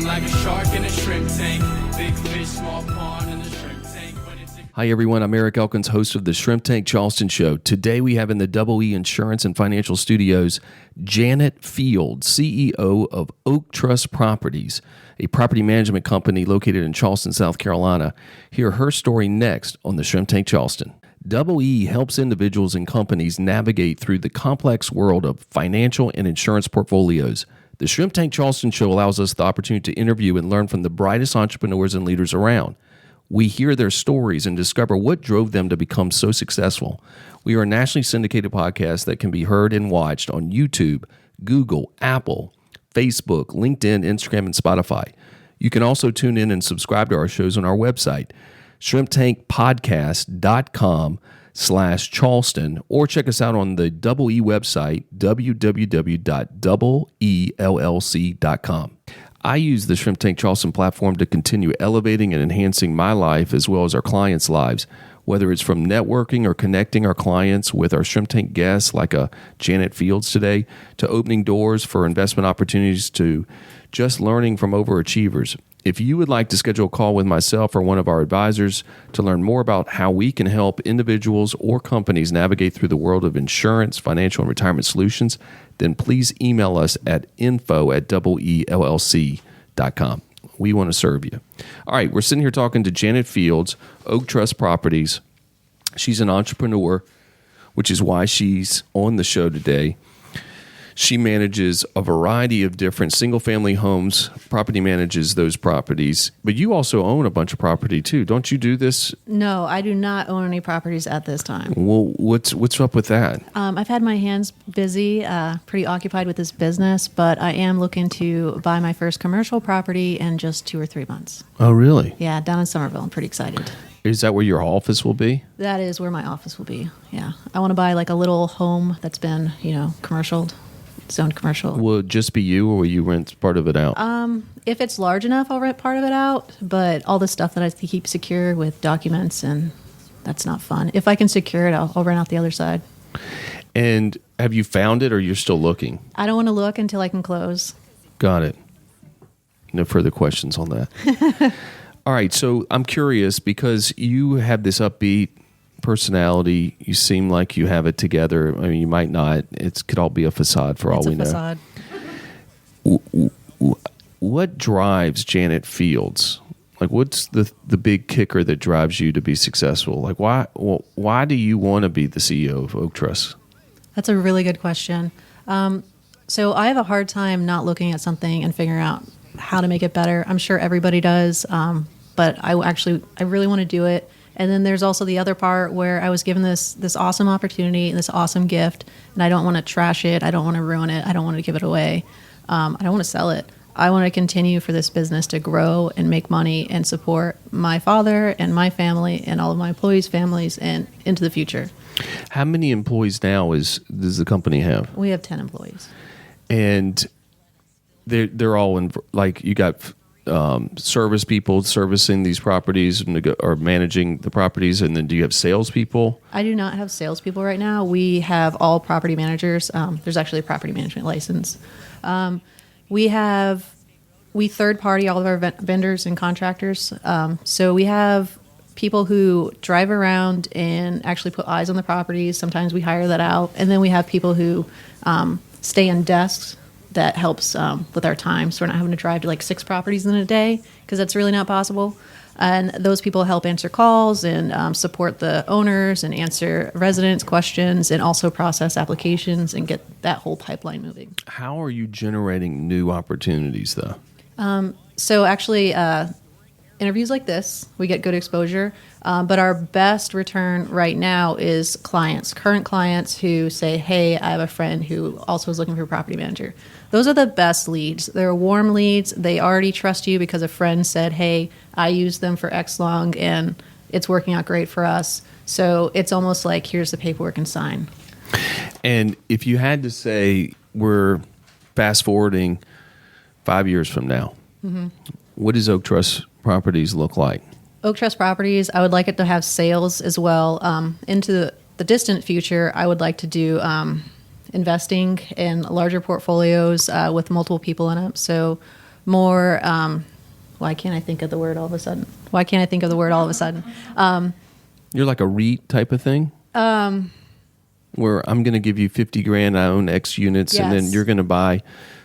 Swimming like a shark in a shrimp tank. Big fish, small pond in the shrimp tank. Hi, everyone. I'm Eric Elkins, host of the Shrimp Tank Charleston Show. Today, we have in the Double E Insurance and Financial Studios, Janet Fields, CEO of Oak Trust Properties, a property management company located in Charleston, South Carolina. Hear her story next on the Shrimp Tank Charleston. Double E helps individuals and companies navigate through the complex world of financial and insurance portfolios. The Shrimp Tank Charleston Show allows us the opportunity to interview and learn from the brightest entrepreneurs and leaders around. We hear their stories and discover what drove them to become so successful. We are a nationally syndicated podcast that can be heard and watched on YouTube, Google, Apple, Facebook, LinkedIn, Instagram, and Spotify. You can also tune in and subscribe to our shows on our website, shrimptankpodcast.com/Charleston, or check us out on the Double E website, www.double-ellc.com. I use the Shrimp Tank Charleston platform to continue elevating and enhancing my life as well as our clients' lives, whether it's from networking or connecting our clients with our Shrimp Tank guests like Janet Fields today, to opening doors for investment opportunities, to just learning from overachievers. If you would like to schedule a call with myself or one of our advisors to learn more about how we can help individuals or companies navigate through the world of insurance, financial, and retirement solutions, then please email us at info@double-ellc.com. We want to serve you. All right, we're sitting here talking to Janet Fields, Oak Trust Properties. She's an entrepreneur, which is why she's on the show today. She manages a variety of different single-family homes, property manages those properties, but you also own a bunch of property too. Don't you do this? No, I do not own any properties at this time. Well, what's up with that? I've had my hands busy, pretty occupied with this business, but I am looking to buy my first commercial property in just 2 or 3 months. Oh, really? Yeah, down in Somerville. I'm pretty excited. Is that where your office will be? That is where my office will be, yeah. I want to buy like a little home that's been, commercialed. Zoned commercial. Will it just be you, or will you rent part of it out? If it's large enough, I'll rent part of it out. But all the stuff that I have to keep secure with documents, and that's not fun. If I can secure it, I'll rent out the other side. And have you found it, or you're still looking? I don't want to look until I can close. Got it. No further questions on that. All right, so I'm curious because you have this upbeat personality. You seem like you have it together. I mean, you might not. It could all be a facade for all we know. It's a facade. What drives Janet Fields? Like, what's the big kicker that drives you to be successful? Like, why do you want to be the CEO of Oak Trust? That's a really good question. So I have a hard time not looking at something and figuring out how to make it better. I'm sure everybody does, but I really want to do it. And then there's also the other part where I was given this awesome opportunity and this awesome gift, and I don't want to trash it. I don't want to ruin it. I don't want to give it away. I don't want to sell it. I want to continue for this business to grow and make money and support my father and my family and all of my employees' families and into the future. How many employees now does the company have? We have 10 employees. And they're all in, like, you got service people servicing these properties or managing the properties, and then do you have salespeople? I do not have salespeople right now. We have all property managers. There's actually a property management license. We third party all of our vendors and contractors. So we have people who drive around and actually put eyes on the properties. Sometimes we hire that out, and then we have people who stay in desks. That helps with our time, so we're not having to drive to like 6 properties in a day, because that's really not possible. And those people help answer calls and support the owners and answer residents' questions, and also process applications and get that whole pipeline moving. How are you generating new opportunities, though? So actually, interviews like this, we get good exposure. But our best return right now is current clients who say, hey, I have a friend who also is looking for a property manager. Those are the best leads. They're warm leads. They already trust you because a friend said, hey, I used them for X long and it's working out great for us. So it's almost like, here's the paperwork and sign. And if you had to say, we're fast forwarding 5 years from now, what does Oak Trust Properties look like? Oak Trust Properties, I would like it to have sales as well. Into the distant future, I would like to do investing in larger portfolios with multiple people in it. So more. Why can't I think of the word all of a sudden? You're like a REIT type of thing? Where I'm going to give you 50 grand, I own X units, and then Yes. you're going to buy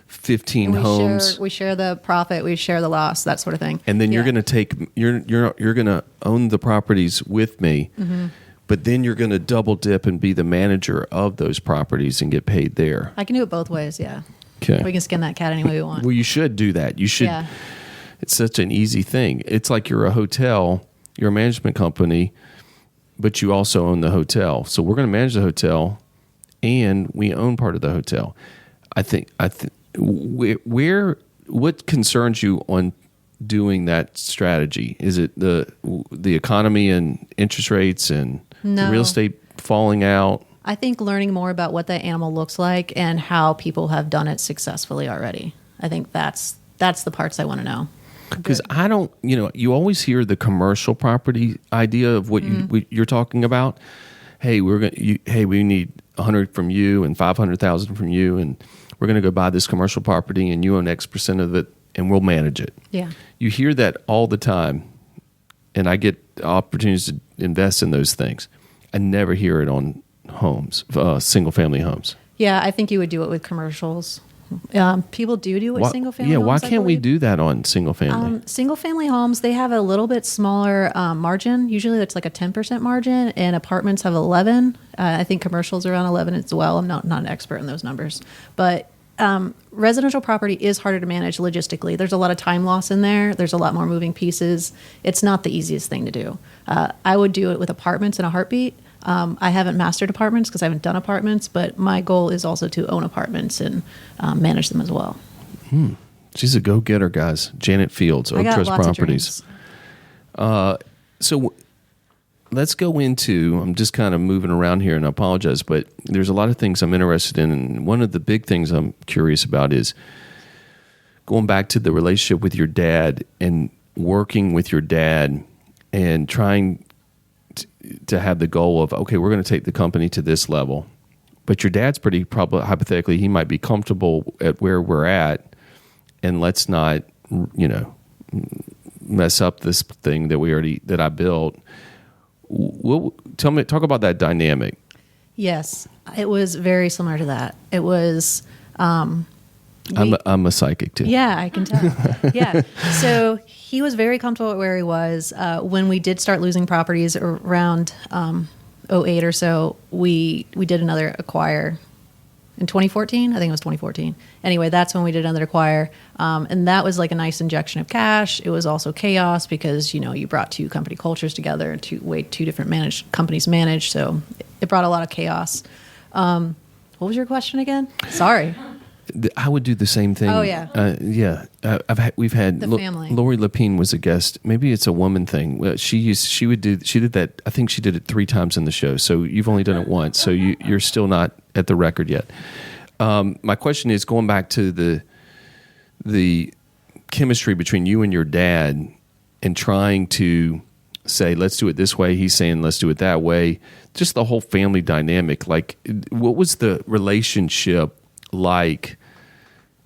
15 homes. We share the profit, we share the loss, that sort of thing. And then you're Yeah. going to take, you're going to own the properties with me, but then you're going to double dip and be the manager of those properties and get paid there. I can do it both ways, yeah. Okay. We can skin that cat any way we want. Well, you should do that. You should. Yeah. It's such an easy thing. It's like you're a hotel, you're a management company, but you also own the hotel. So we're going to manage the hotel, and we own part of the hotel. What concerns you on doing that strategy? Is it the economy and interest rates and No. real estate falling out? I think learning more about what that animal looks like and how people have done it successfully already. I think that's the parts I want to know. Because I don't, you always hear the commercial property idea of what you're talking about. Hey, we need 100 from you and 500,000 from you, and we're going to go buy this commercial property, and you own X percent of it, and we'll manage it. Yeah. You hear that all the time, and I get opportunities to invest in those things. I never hear it on homes, single family homes. Yeah, I think you would do it with commercials. People do it with single family Yeah, homes. why I can't we believe. do that on single family? Single family homes, they have a little bit smaller margin. Usually it's like a 10% margin, and apartments have 11. I think commercials are around 11 as well. I'm not an expert in those numbers. But residential property is harder to manage logistically. There's a lot of time loss in there. There's a lot more moving pieces. It's not the easiest thing to do. I would do it with apartments in a heartbeat. I haven't mastered apartments because I haven't done apartments, but my goal is also to own apartments and manage them as well. She's a go-getter, guys. Janet Fields, I Oak got Trust lots Properties. of dreams. So let's go into, I'm just kind of moving around here, and I apologize, but there's a lot of things I'm interested in. And one of the big things I'm curious about is going back to the relationship with your dad and working with your dad and trying to have the goal of, okay, we're going to take the company to this level. But your dad's probably hypothetically, he might be comfortable at where we're at, and let's not, mess up this thing that I built. Talk about that dynamic. Yes, it was very similar to that. It was. I'm a psychic too. Yeah, I can tell. Yeah. So he was very comfortable at where he was. When we did start losing properties around 08 or so, we did another acquire in 2014. I think it was 2014. Anyway, that's when we did another acquire. And that was like a nice injection of cash. It was also chaos because, you brought two company cultures together and two different companies managed. So it brought a lot of chaos. What was your question again? Sorry. I would do the same thing. Oh, yeah. We've had The family. Lori Lapine was a guest. Maybe it's a woman thing. Well, she did that. I think she did it 3 times in the show. So you've only done it once. So you're still not at the record yet. My question is going back to the chemistry between you and your dad and trying to say, let's do it this way. He's saying, let's do it that way. Just the whole family dynamic. Like, what was the relationship like?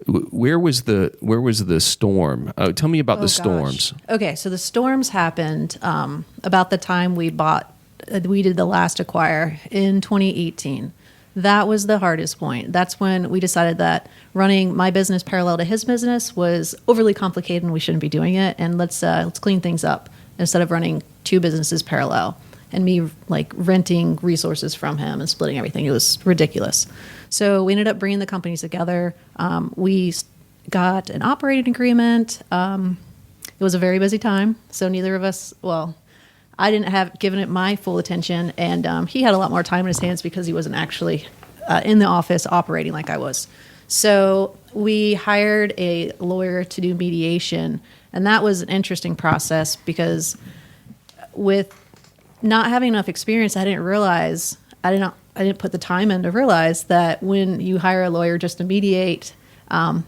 Where was the storm? Tell me about the storms. Gosh. Okay, so the storms happened about the time we did the last acquire in 2018. That was the hardest point. That's when we decided that running my business parallel to his business was overly complicated and we shouldn't be doing it. And let's clean things up instead of running 2 businesses parallel and me like renting resources from him and splitting everything. It was ridiculous. So we ended up bringing the companies together. We got an operating agreement. It was a very busy time. So neither of us, I didn't have given it my full attention, and he had a lot more time in his hands because he wasn't actually in the office operating like I was. So we hired a lawyer to do mediation, and that was an interesting process because with not having enough experience, I didn't put the time in to realize that when you hire a lawyer just to mediate,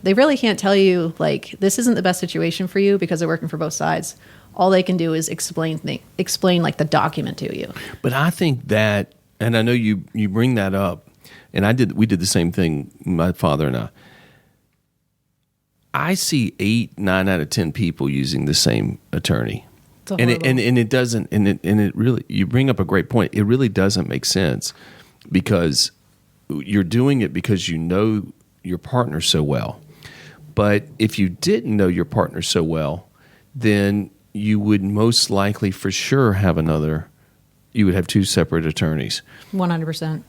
they really can't tell you like this isn't the best situation for you because they're working for both sides. All they can do is explain like the document to you. But I think that, and I know you bring that up, and we did the same thing, my father and I see 8, 9 out of 10 people using the same attorney. It's And horrible. it doesn't, and it really, you bring up a great point. It really doesn't make sense because you're doing it because you know your partner so well. But if you didn't know your partner so well, then you would most likely for sure you would have 2 separate attorneys. 100%.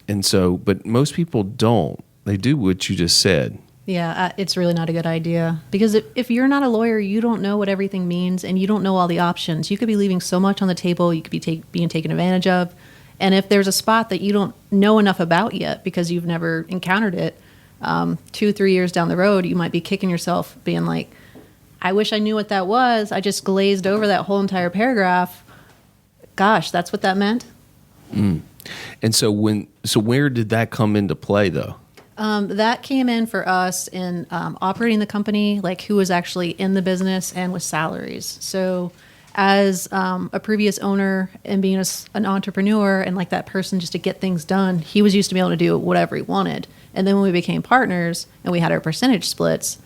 And so, but most people don't. They do what you just said. Yeah, it's really not a good idea because if you're not a lawyer, you don't know what everything means and you don't know all the options. You could be leaving so much on the table. You could be being taken advantage of. And if there's a spot that you don't know enough about yet because you've never encountered it, 2-3 years down the road, you might be kicking yourself being like, I wish I knew what that was. I just glazed over that whole entire paragraph. Gosh, that's what that meant. And so where did that come into play though? That came in for us in operating the company, like who was actually in the business and with salaries. So as a previous owner and being an entrepreneur and like that person just to get things done, he was used to be able to do whatever he wanted. And then when we became partners and we had our percentage splits,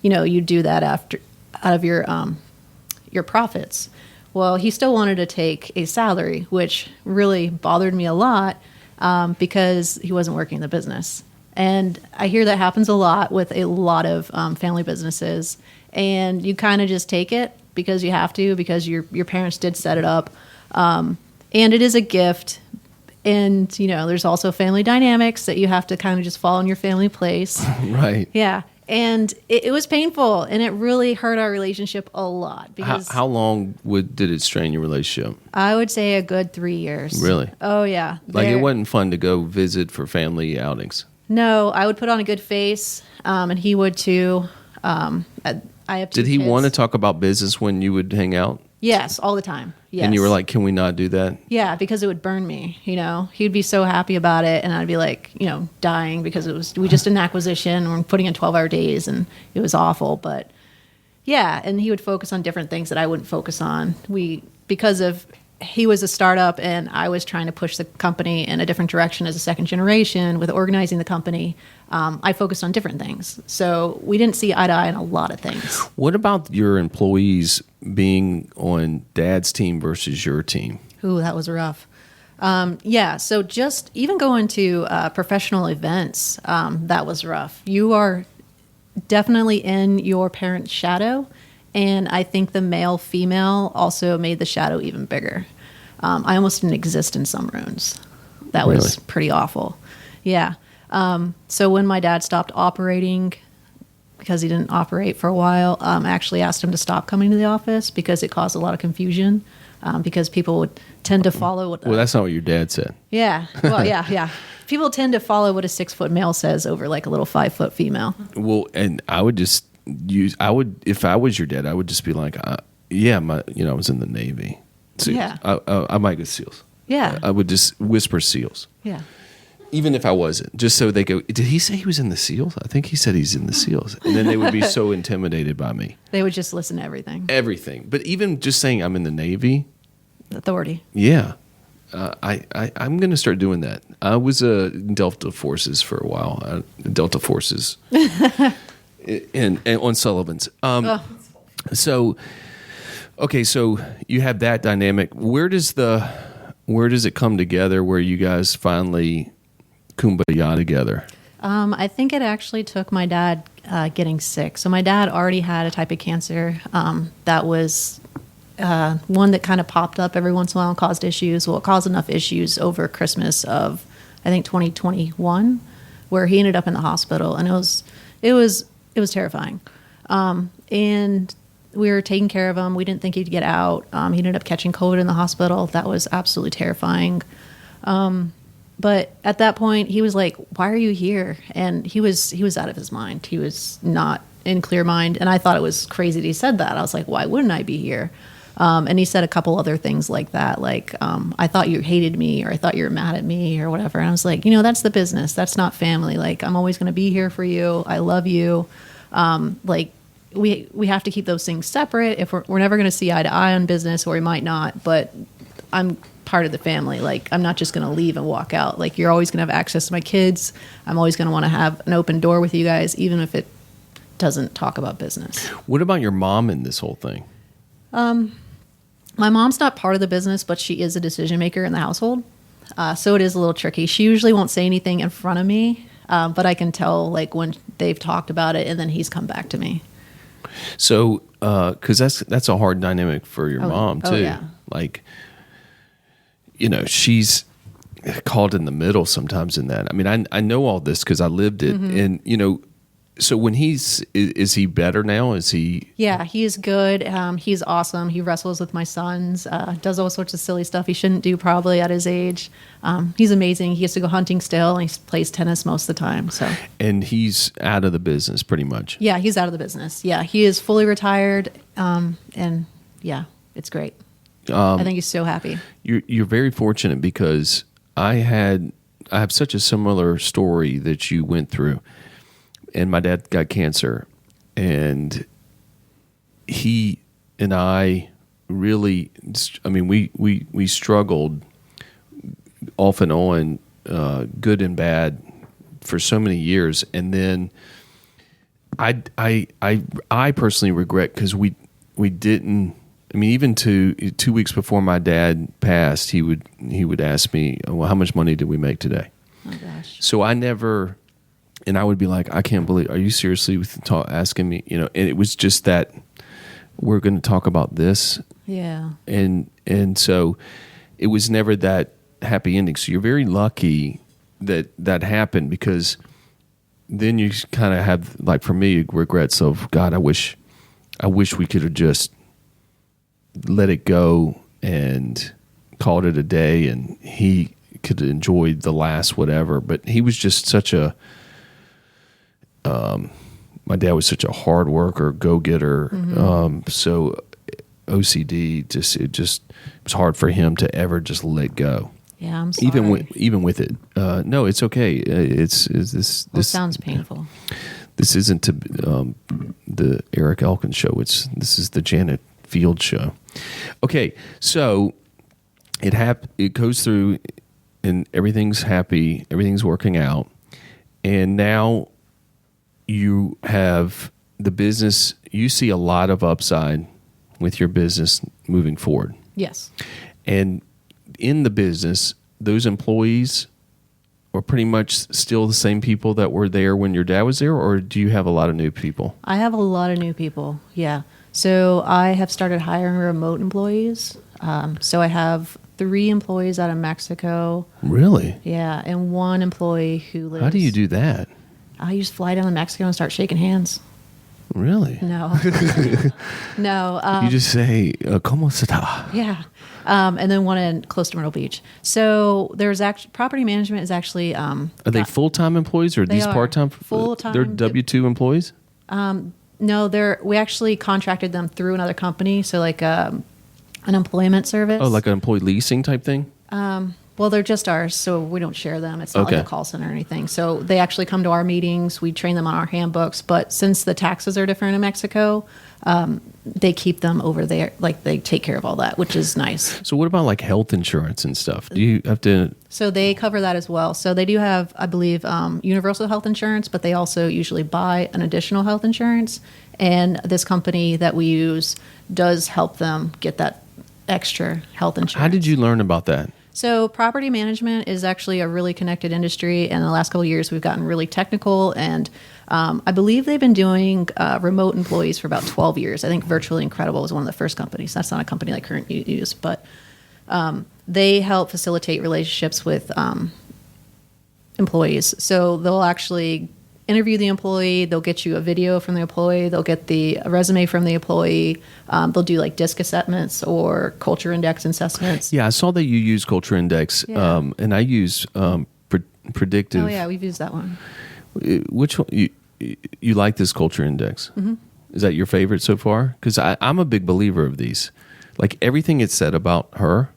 you do that out of your profits. Well, he still wanted to take a salary, which really bothered me a lot because he wasn't working the business. And I hear that happens a lot with a lot of family businesses. And you kind of just take it because you have to, because your parents did set it up. And it is a gift. And, there's also family dynamics that you have to kind of just fall in your family place. Right. Yeah. And it was painful, and it really hurt our relationship a lot. Because How long did it strain your relationship? I would say a good 3 years. Really? Oh, yeah. Like it wasn't fun to go visit for family outings. No, I would put on a good face, and he would too. I have 2 Did he kids. want to talk about business when you would hang out? Yes, all the time. Yes. And you were like, can we not do that? Yeah, because it would burn me, He'd be so happy about it, and I'd be like, dying because we just did an acquisition, and we're putting in 12-hour days, and it was awful. But yeah, and he would focus on different things that I wouldn't focus on. He was a startup, and I was trying to push the company in a different direction as a second generation with organizing the company. I focused on different things. So we didn't see eye to eye on a lot of things. What about your employees being on dad's team versus your team? Ooh, that was rough. So just even going to professional events, that was rough. You are definitely in your parent's shadow. And I think the male-female also made the shadow even bigger. I almost didn't exist in some rooms. That was Really? pretty awful. Yeah. So when my dad stopped operating, because he didn't operate for a while, I actually asked him to stop coming to the office because it caused a lot of confusion. Because people would tend to follow what... Well, that's not what your dad said. Yeah. Well, yeah. People tend to follow what a 6-foot male says over like a little 5-foot female. Well, and I would just if I was your dad, I would just be like, I was in the Navy. SEALs. Yeah. I might go SEALs. Yeah. I would just whisper SEALs. Yeah. Even if I wasn't, just so they go, did he say he was in the SEALs? I think he said he's in the SEALs. And then they would be so intimidated by me. They would just listen to everything. Everything. But even just saying I'm in the Navy, Authority. yeah. I'm going to start doing that. I was in Delta Forces for a while. Delta Forces. and on Sullivan's. So you have that dynamic. Where does it come together where you guys finally kumbaya together? I think it actually took my dad getting sick. So my dad already had a type of cancer that was one that kind of popped up every once in a while and caused issues. Well, it caused enough issues over Christmas of, I think, 2021, where he ended up in the hospital, and it was terrifying. And we were taking care of him. We didn't think he'd get out. He ended up catching COVID in the hospital. That was absolutely terrifying. But at that point, he was like, "Why are you here?" And he was out of his mind. He was not in clear mind. And I thought it was crazy that he said that. I was like, "Why wouldn't I be here?" And he said a couple other things like that, like, "I thought you hated me," or "I thought you were mad at me," or whatever. And I was like, that's the business. That's not family. Like, I'm always going to be here for you. I love you. Like, we have to keep those things separate. If we're never going to see eye to eye on business, or we might not, but I'm part of the family. Like, I'm not just going to leave and walk out. Like, you're always going to have access to my kids. I'm always going to want to have an open door with you guys, even if it doesn't talk about business. What about your mom in this whole thing? My mom's not part of the business, but she is a decision maker in the household. So it is a little tricky. She usually won't say anything in front of me, but I can tell like when they've talked about it and then he's come back to me. So, because that's a hard dynamic for your mom too. Oh, yeah. Like, she's caught in the middle sometimes in that. I mean, I know all this because I lived it, and so when is he better now? Is he? Yeah, he is good. He's awesome. He wrestles with my sons, does all sorts of silly stuff he shouldn't do probably at his age. He's amazing. He has to go hunting still, and he plays tennis most of the time. So. And he's out of the business pretty much. Yeah, he's out of the business. Yeah, he is fully retired, and yeah, it's great. I think he's so happy. You're very fortunate because I have such a similar story that you went through. And my dad got cancer, and he and I really, we struggled off and on, good and bad, for so many years. And then I personally regret because we didn't. I mean, even 2 weeks before my dad passed, he would ask me, "Well, how much money did we make today?" Oh gosh! So I never. And I would be like, I can't believe, are you seriously asking me? And it was just that we're going to talk about this. Yeah. And so it was never that happy ending. So you're very lucky that happened, because then you kind of have, like for me, regrets of, God, I wish we could have just let it go and called it a day, and he could have enjoyed the last whatever. But he was just such a, my dad was such a hard worker, go-getter. So OCD, it was hard for him to ever just let go. Yeah, I'm sorry. Even with it. No, it's okay. This sounds painful. This isn't the Eric Elkins show. This is the Janet Field show. Okay, so it goes through, and everything's happy, everything's working out, and now you have the business. You see a lot of upside with your business moving forward. Yes. And in the business, those employees are pretty much still the same people that were there when your dad was there, or do you have a lot of new people? I have a lot of new people, yeah. So I have started hiring remote employees. So I have 3 employees out of Mexico. Really? Yeah, and 1 employee who lives... How do you do that? I just fly down to Mexico and start shaking hands. Really? No. No. You just say, ¿Cómo está? Yeah. And then 1 close to Myrtle Beach. So there's actually, property management is actually... are they full-time employees, or these part-time? Full-time. They're W-2 employees? No, we actually contracted them through another company. So like an employment service. Oh, like an employee leasing type thing? Well, they're just ours, so we don't share them. It's not like a call center or anything. So they actually come to our meetings. We train them on our handbooks. But since the taxes are different in Mexico, they keep them over there. Like they take care of all that, which is nice. So what about like health insurance and stuff? Do you have to? So they cover that as well. So they do have, I believe, universal health insurance, but they also usually buy an additional health insurance. And this company that we use does help them get that extra health insurance. How did you learn about that? So property management is actually a really connected industry, and in the last couple of years we've gotten really technical, and I believe they've been doing remote employees for about 12 years. I think Virtually Incredible was one of the first companies. That's not a company like Current use, but they help facilitate relationships with employees. So they'll actually interview the employee, they'll get you a video from the employee, they'll get a resume from the employee, they'll do like DISC assessments or culture index assessments. Yeah, I saw that you use culture index, and I use predictive. Oh yeah, we've used that one. Which one, you like this culture index? Mm-hmm. Is that your favorite so far? Because I'm a big believer of these. Like everything it said about her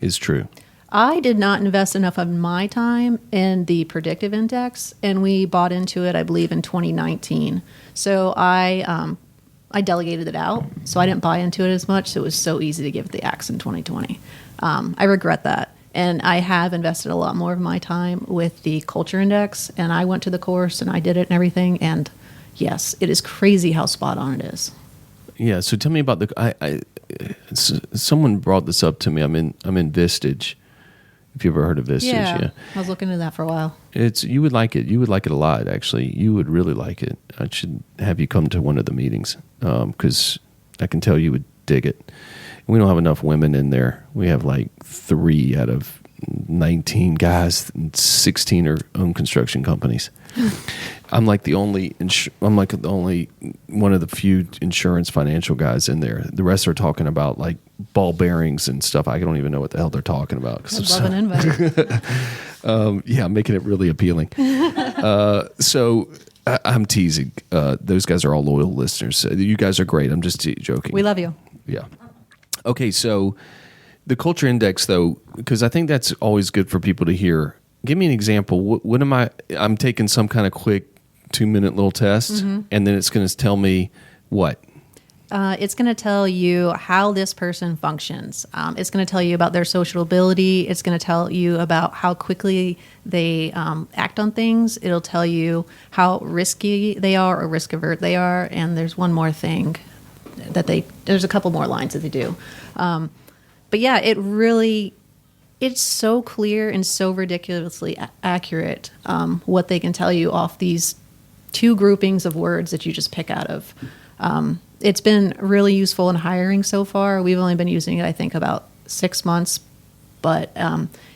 is true. I did not invest enough of my time in the predictive index, and we bought into it, I believe, in 2019. So I delegated it out, so I didn't buy into it as much. So it was so easy to give it the axe in 2020. I regret that, and I have invested a lot more of my time with the culture index. And I went to the course and I did it and everything, and yes, it is crazy how spot on it is. Yeah. So tell me about someone brought this up to me. I'm in Vistage. If you ever heard of Vistage, yeah. I was looking into that for a while. You would like it. You would like it a lot, actually. You would really like it. I should have you come to one of the meetings because I can tell you would dig it. We don't have enough women in there. We have like 3 out of 19 guys, and 16 are own construction companies. I'm like the only one of the few insurance financial guys in there. The rest are talking about like ball bearings and stuff. I don't even know what the hell they're talking about. I'd love an invite. Yeah, making it really appealing. So I'm teasing. Those guys are all loyal listeners. You guys are great. I'm just joking. We love you. Yeah. Okay, so the culture index, though, because I think that's always good for people to hear. Give me an example. What am I? I'm taking some kind of quick 2-minute little test, and then it's going to tell me what? It's going to tell you how this person functions. It's going to tell you about their social ability. It's going to tell you about how quickly they act on things. It'll tell you how risky they are or risk avert they are. And there's one more thing there's a couple more lines that they do. But yeah, it's so clear and so ridiculously accurate what they can tell you off these 2 groupings of words that you just pick out of. It's been really useful in hiring so far. We've only been using it, I think, about 6 months, but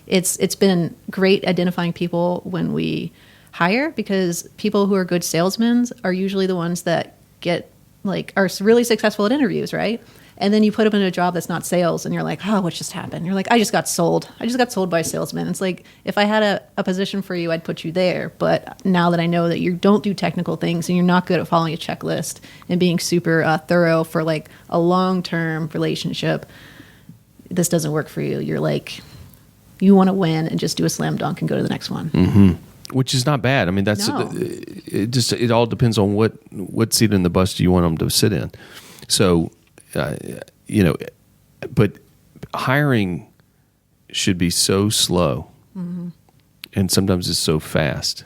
it's been great identifying people when we hire, because people who are good salesmen are usually the ones that are really successful at interviews, right? And then you put them in a job that's not sales, and you're like, oh, what just happened? You're like, I just got sold. I just got sold by a salesman. It's like, if I had a position for you, I'd put you there. But now that I know that you don't do technical things and you're not good at following a checklist and being super thorough for like a long-term relationship, this doesn't work for you. You're like, you want to win and just do a slam dunk and go to the next one. Mm-hmm. Which is not bad. I mean, it all depends on what seat in the bus do you want them to sit in. So, but hiring should be so slow, and sometimes it's so fast.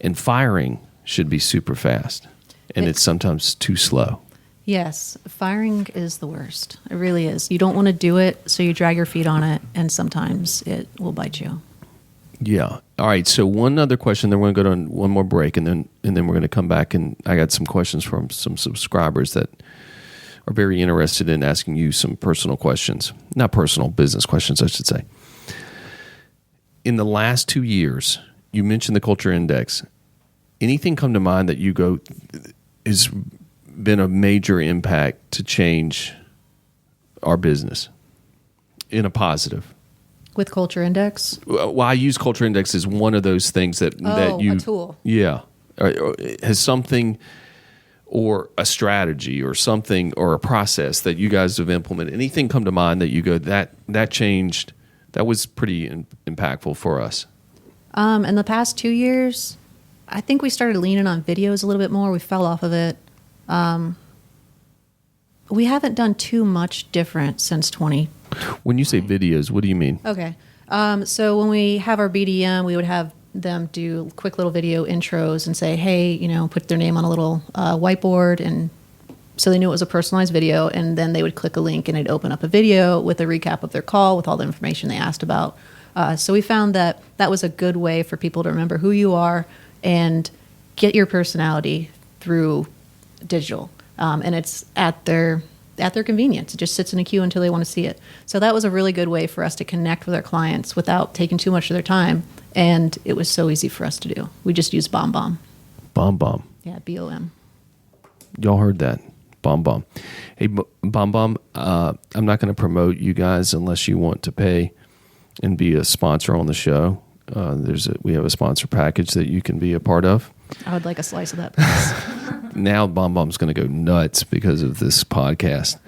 And firing should be super fast, and it's sometimes too slow. Yes, firing is the worst. It really is. You don't want to do it, so you drag your feet on it, and sometimes it will bite you. Yeah. All right. So one other question, then we're going to go to one more break, and then we're going to come back, and I got some questions from some subscribers that are very interested in asking you some personal questions. Not personal, business questions, I should say. In the last 2 years, you mentioned the culture index. Anything come to mind that you go has been a major impact to change our business in a positive? With culture index? Well, I use culture index as one of those things that you... a tool. Yeah. Or has something... or a strategy or something or a process that you guys have implemented, anything come to mind that you go, that changed, that was pretty impactful for us? In the past 2 years, I think we started leaning on videos a little bit more. We fell off of it. We haven't done too much different since 2020. When you say videos, what do you mean? Okay. So when we have our BDM, we would have them do quick little video intros and say, hey, put their name on a little whiteboard, and so they knew it was a personalized video, and then they would click a link and it'd open up a video with a recap of their call with all the information they asked about. So we found that was a good way for people to remember who you are and get your personality through digital. And it's at their convenience. It just sits in a queue until they want to see it. So that was a really good way for us to connect with our clients without taking too much of their time. And it was so easy for us to do. We just used BombBomb. BombBomb. Yeah, BOM. Y'all heard that. BombBomb. Hey, BombBomb, I'm not going to promote you guys unless you want to pay and be a sponsor on the show. We have a sponsor package that you can be a part of. I would like a slice of that, please. Now BombBomb's going to go nuts because of this podcast.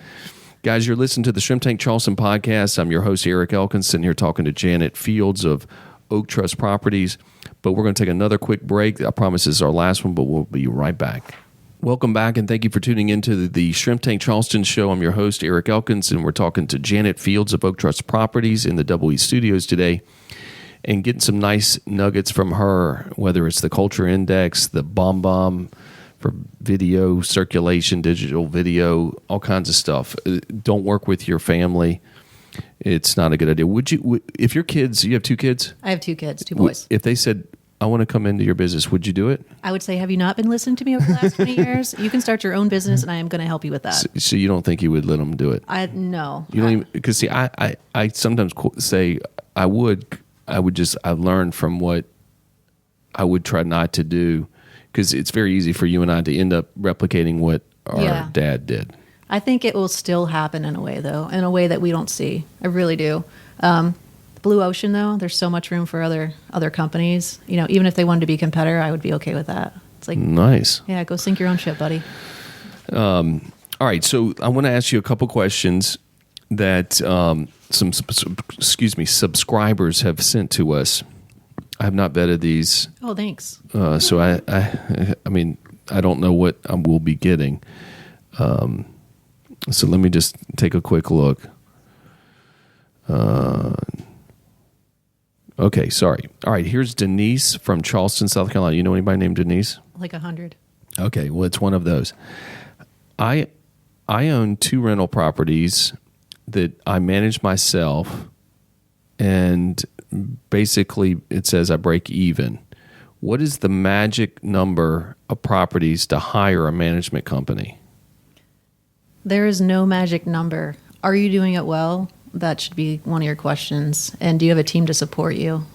Guys, you're listening to the Shrimp Tank Charleston podcast. I'm your host, Eric Elkinson, here talking to Janet Fields of Oak Trust Properties. But we're going to take another quick break. I promise this is our last one, but we'll be right back. Welcome back, and thank you for tuning into the Shrimp Tank Charleston show. I'm your host, Eric Elkinson. We're talking to Janet Fields of Oak Trust Properties in the Double E Studios today, and getting some nice nuggets from her, whether it's the Culture Index, the BombBomb for video circulation, digital video, all kinds of stuff. Don't work with your family. It's not a good idea. If your kids, you have 2 kids? I have 2 kids, 2 boys. If they said, I want to come into your business, would you do it? I would say, have you not been listening to me over the last 20 years? You can start your own business, and I am going to help you with that. So you don't think you would let them do it? No. You don't even, because see, I sometimes say I would just, I've learned from what I would try not to do, because it's very easy for you and I to end up replicating what our dad did. I think it will still happen in a way, though, in a way that we don't see. I really do. Blue ocean, though, there's so much room for other companies. You know, even if they wanted to be a competitor, I would be okay with that. It's like, nice. Yeah, go sink your own ship, buddy. All right, so I want to ask you a couple questions that some subscribers have sent to us. I have not vetted these. Oh, thanks. So I mean, I don't know what I will be getting. So let me just take a quick look. Okay, sorry. All right, here's Denise from Charleston, South Carolina. You know anybody named Denise? Like 100. Okay, well, it's one of those. I own 2 rental properties that I manage myself, and basically it says I break even. What is the magic number of properties to hire a management company? There is no magic number. Are you doing it well? That should be one of your questions. And do you have a team to support you?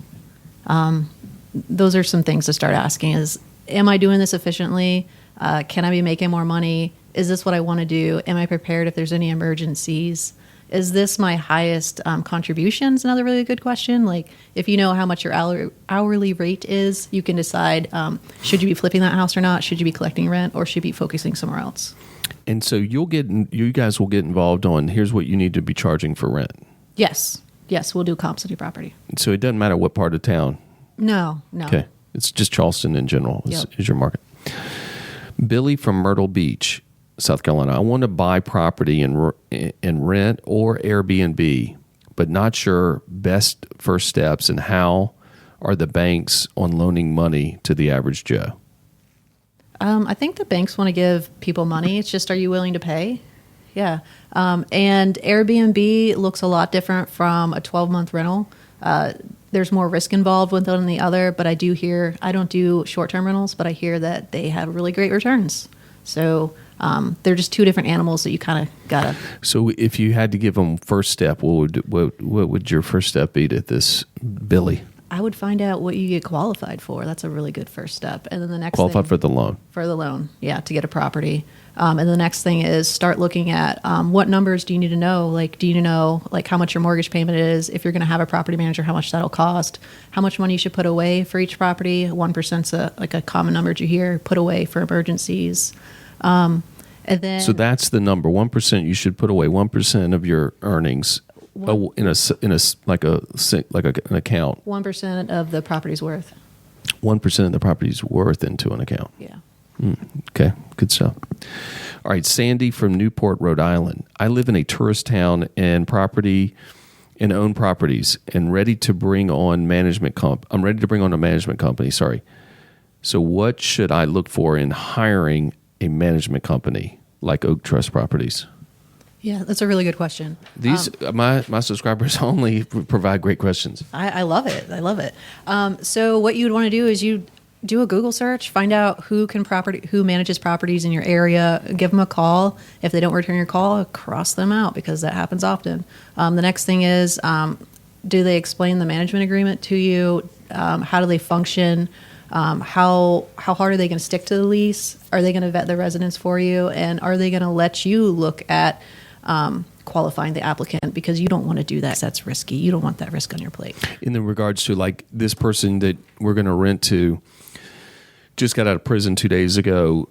Those are some things to start asking is, am I doing this efficiently? Can I be making more money? Is this what I want to do? Am I prepared if there's any emergencies? Is this my highest contributions? Another really good question. Like, if you know how much your hourly rate is, you can decide, should you be flipping that house or not? Should you be collecting rent, or should you be focusing somewhere else? And so you guys will get involved on, here's what you need to be charging for rent. Yes, we'll do comps on your property. So it doesn't matter what part of town. No. Okay, it's just Charleston in general is your market. Billy from Myrtle Beach, South Carolina. I want to buy property and rent or Airbnb, but not sure best first steps and how are the banks on loaning money to the average Joe. I think the banks want to give people money. It's just, are you willing to pay? Yeah. And Airbnb looks a lot different from a 12-month rental. There's more risk involved with one than the other, but I don't do short-term rentals, but I hear that they have really great returns. So they're just 2 different animals that you kind of got to. So if you had to give them first step, what would your first step be to this, Billy? I would find out what you get qualified for. That's a really good first step. And then the next qualified for the loan. For the loan, yeah, to get a property. And the next thing is start looking at what numbers do you need to know? Like, do you need to know like how much your mortgage payment is? If you're going to have a property manager, how much that'll cost? How much money you should put away for each property? 1%'s a common number you hear. Put away for emergencies. And then so that's the number. 1% you should put away. 1% of your earnings. In an account. 1% of the property's worth. 1% of the property's worth into an account. Yeah. Okay, good stuff. All right, Sandy from Newport, Rhode Island. I live in a tourist town and own properties and ready to bring on I'm ready to bring on a management company. Sorry. So what should I look for in hiring a management company like Oak Trust Properties? Yeah, that's a really good question. These my subscribers only provide great questions. I love it. I love it. So what you would want to do is you do a Google search, find out who manages properties in your area, give them a call. If they don't return your call, cross them out because that happens often. The next thing is, do they explain the management agreement to you? How do they function? How hard are they going to stick to the lease? Are they going to vet the residents for you? And are they going to let you look at qualifying the applicant, because you don't want to do that. That's risky. You don't want that risk on your plate. In the regards to like this person that we're going to rent to just got out of prison 2 days ago,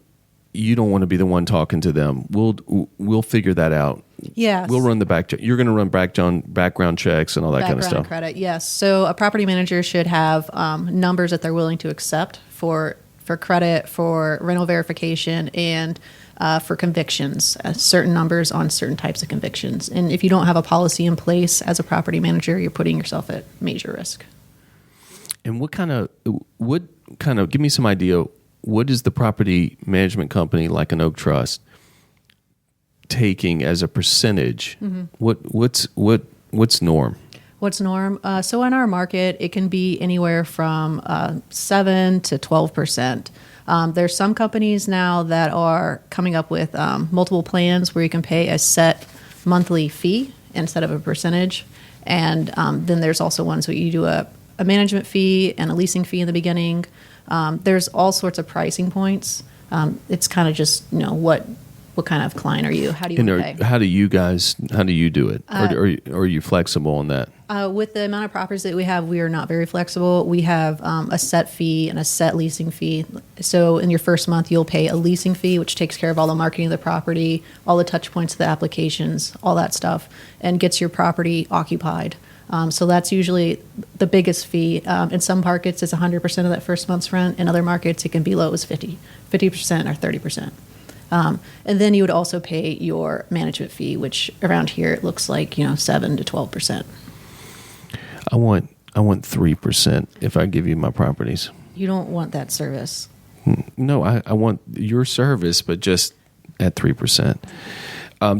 you don't want to be the one talking to them. We'll figure that out. Yes. We'll run the background. You're going to run background checks and all that kind of stuff. Credit, yes. So a property manager should have numbers that they're willing to accept for credit, for rental verification, and for convictions, certain numbers on certain types of convictions. And if you don't have a policy in place as a property manager, you're putting yourself at major risk. And what kind of give me some idea what is the property management company like an Oak Trust taking as a percentage? What's norm? What's norm? So in our market, it can be anywhere from 7 to 12%. There's some companies now that are coming up with multiple plans where you can pay a set monthly fee instead of a percentage. And then there's also ones where you do a management fee and a leasing fee in the beginning. There's all sorts of pricing points. It's kind of just, what kind of client are you? How do you pay? How do you do it? Or are you flexible on that? With the amount of properties that we have, we are not very flexible. We have a set fee and a set leasing fee. So in your first month, you'll pay a leasing fee, which takes care of all the marketing of the property, all the touch points of the applications, all that stuff, and gets your property occupied. So that's usually the biggest fee. In some markets, it's 100% of that first month's rent. In other markets, it can be low as 50% or 30%. And then you would also pay your management fee, which around here it looks like 7 to 12%. I want 3% if I give you my properties. You don't want that service. No, I want your service, but just at 3%.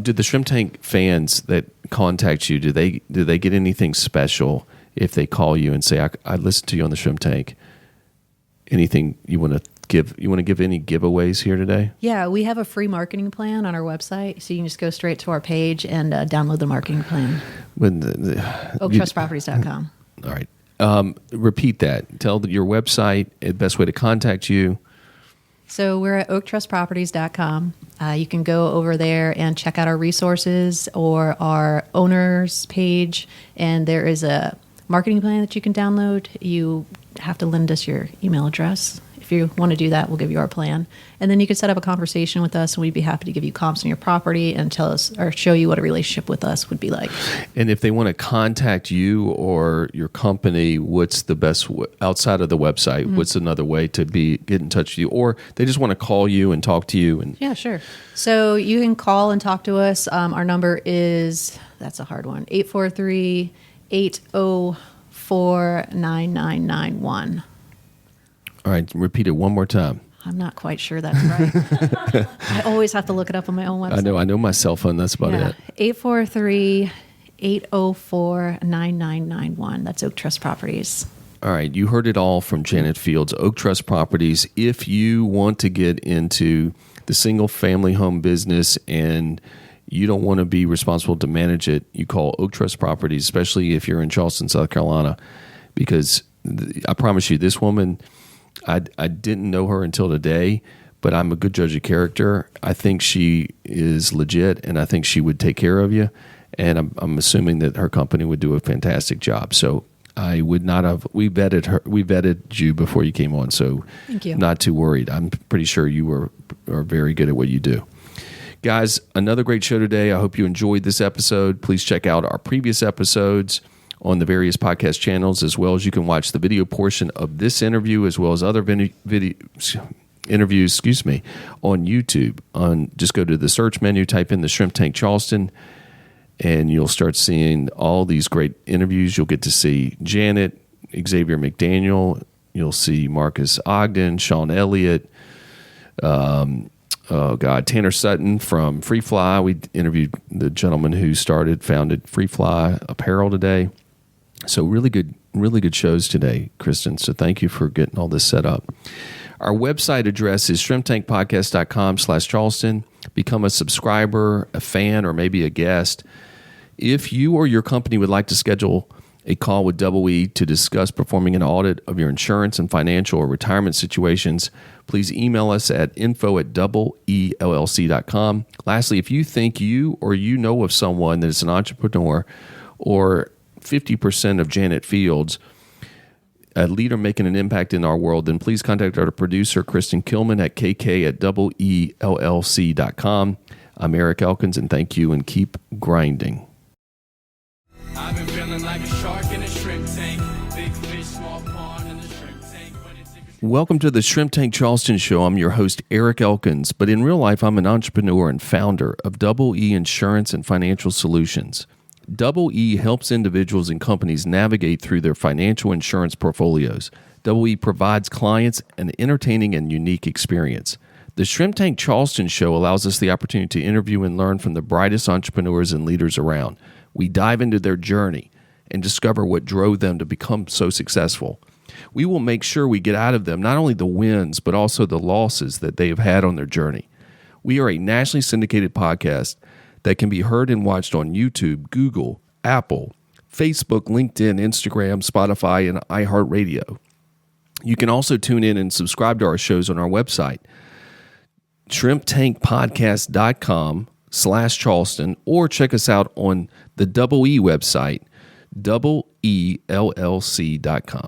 Do the Shrimp Tank fans that contact you, do they get anything special if they call you and say, I listened to you on the Shrimp Tank? Anything you want to give? You want to give any giveaways here today? Yeah, we have a free marketing plan on our website, so you can just go straight to our page and download the marketing plan. OakTrustProperties.com. All right. Repeat that. Tell your website, the best way to contact you. So we're at OakTrustProperties.com. You can go over there and check out our resources or our owners page, and there is a marketing plan that you can download. You have to lend us your email address. If you want to do that, we'll give you our plan. And then you can set up a conversation with us, and we'd be happy to give you comps on your property and tell us or show you what a relationship with us would be like. And if they want to contact you or your company, what's the best outside of the website? Mm-hmm. What's another way to get in touch with you? Or they just want to call you and talk to you? Yeah, sure. So you can call and talk to us. Our number is, that's a hard one, 843-804-9991. All right, repeat it one more time. I'm not quite sure that's right. I always have to look it up on my own website. I know my cell phone. That's about it. 843-804-9991. That's Oak Trust Properties. All right, you heard it all from Janet Fields, Oak Trust Properties. If you want to get into the single-family home business and you don't want to be responsible to manage it, you call Oak Trust Properties, especially if you're in Charleston, South Carolina, because I promise you, this woman, I didn't know her until today, but I'm a good judge of character. I think she is legit, and I think she would take care of you. And I'm assuming that her company would do a fantastic job. So I would not have. We vetted you before you came on, so thank you. Not too worried. I'm pretty sure you are very good at what you do. Guys, another great show today. I hope you enjoyed this episode. Please check out our previous episodes on the various podcast channels, as well as you can watch the video portion of this interview, as well as other interviews, on YouTube. Just go to the search menu, type in the Shrimp Tank Charleston, and you'll start seeing all these great interviews. You'll get to see Janet, Xavier McDaniel. You'll see Marcus Ogden, Sean Elliott, Tanner Sutton from Free Fly. We interviewed the gentleman who founded Free Fly Apparel today. So really good shows today, Kristen. So thank you for getting all this set up. Our website address is shrimptankpodcast.com/Charleston. Become a subscriber, a fan, or maybe a guest. If you or your company would like to schedule a call with Double E to discuss performing an audit of your insurance and financial or retirement situations, please email us at info@double-ellc.com. Lastly, if you think you know of someone that is an entrepreneur or 50% of Janet Fields, a leader making an impact in our world, then please contact our producer, Kristen Kilman, at kk@double-ellc.com. I'm Eric Elkins, and thank you, and keep grinding. I've been feeling like a shark in a shrimp tank. Big fish, small pond in the shrimp tank. Welcome to the Shrimp Tank Charleston Show. I'm your host, Eric Elkins, but in real life, I'm an entrepreneur and founder of Double E Insurance and Financial Solutions. Double E helps individuals and companies navigate through their financial insurance portfolios. Double E provides clients an entertaining and unique experience. The Shrimp Tank Charleston show allows us the opportunity to interview and learn from the brightest entrepreneurs and leaders around. We dive into their journey and discover what drove them to become so successful. We will make sure we get out of them not only the wins, but also the losses that they have had on their journey. We are a nationally syndicated podcast that can be heard and watched on YouTube, Google, Apple, Facebook, LinkedIn, Instagram, Spotify, and iHeartRadio. You can also tune in and subscribe to our shows on our website, shrimptankpodcast.com/Charleston, or check us out on the Double E website, double ELLC.com.